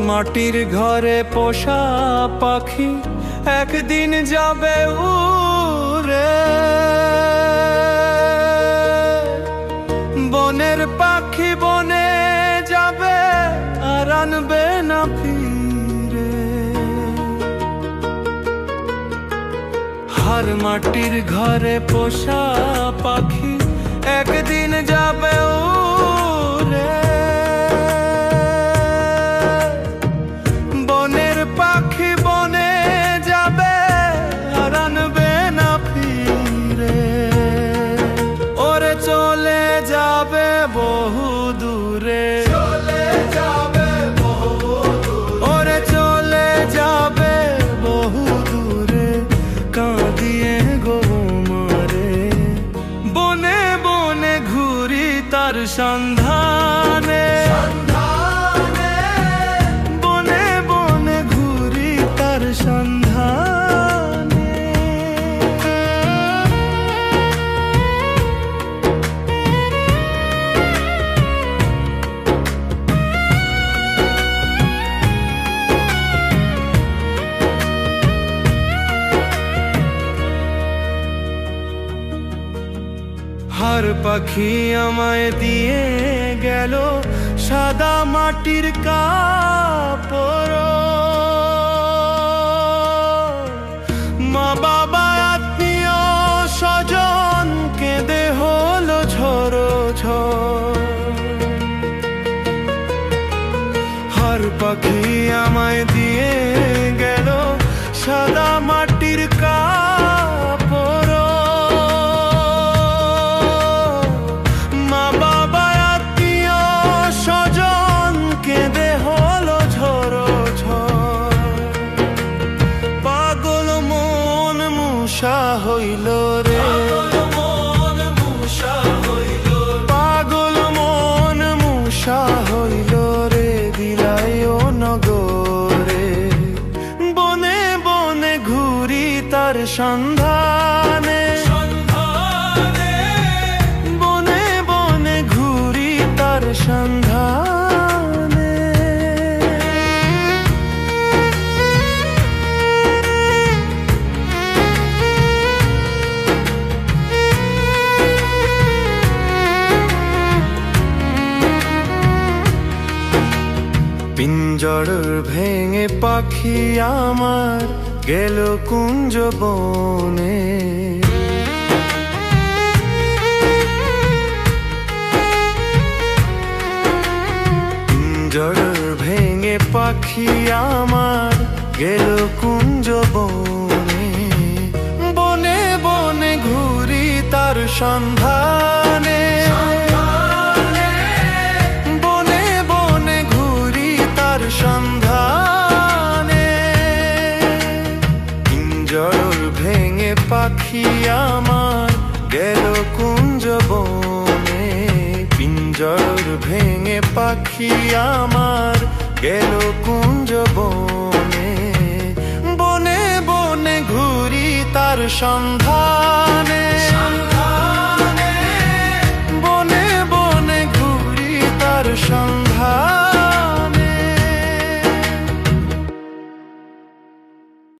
মাটির ঘরে পোষা পাখি একদিন যাবে উড়ে। বনের পাখি বনে যাবে আর আনবে না ফিরে। হার মাটির ঘরে পোষা পাখি একদিন যাবে উড়ে। বনের পাখি বনে যাবে আর আনবে না ফিরে। ওরে চলে যাবে বহু দূরে, চলে যাবে বহু দূরে। ওরে চলে যাবে বহু দূরে, কাঁদিয়ে গো মারে। বনে বনে ঘুরি তার সন্ধানে, বনে বনে ঘুরি তার সন্ধানে। হার পাখি আমায় দিয়ে গেল সাদা মাটির কাপড়। মা বাবা আত্মীয় স্বজন কেঁদে হলো ঝড়ো ঝড়। হার পাখি আমায় দিয়ে গেল সাদা মাটির কাপড়। হইল রে পাগল মন মুষা হইল রে, দিলাইও নগরে। বনে বনে ঘুরি তার সন্ধানে, বনে বনে ঘুরি তার সন্ধানে। পিঞ্জর ভেঙে পাখি আমার গেল কুঞ্জ বনে। পিঞ্জর ভেঙে পাখি আমার গেল কুঞ্জ বনে। বনে বনে ঘুরি তার সন্ধানে, সন্ধানে। পিঞ্জর ভেঙে পাখি আমার গেল কুঞ্জ বনে। পিঞ্জর ভেঙে পাখি আমার গেল কুঞ্জ বনে। বনে বনে ঘুরি তার সন্ধানে, বনে বনে ঘুরি তার সন্ধানে।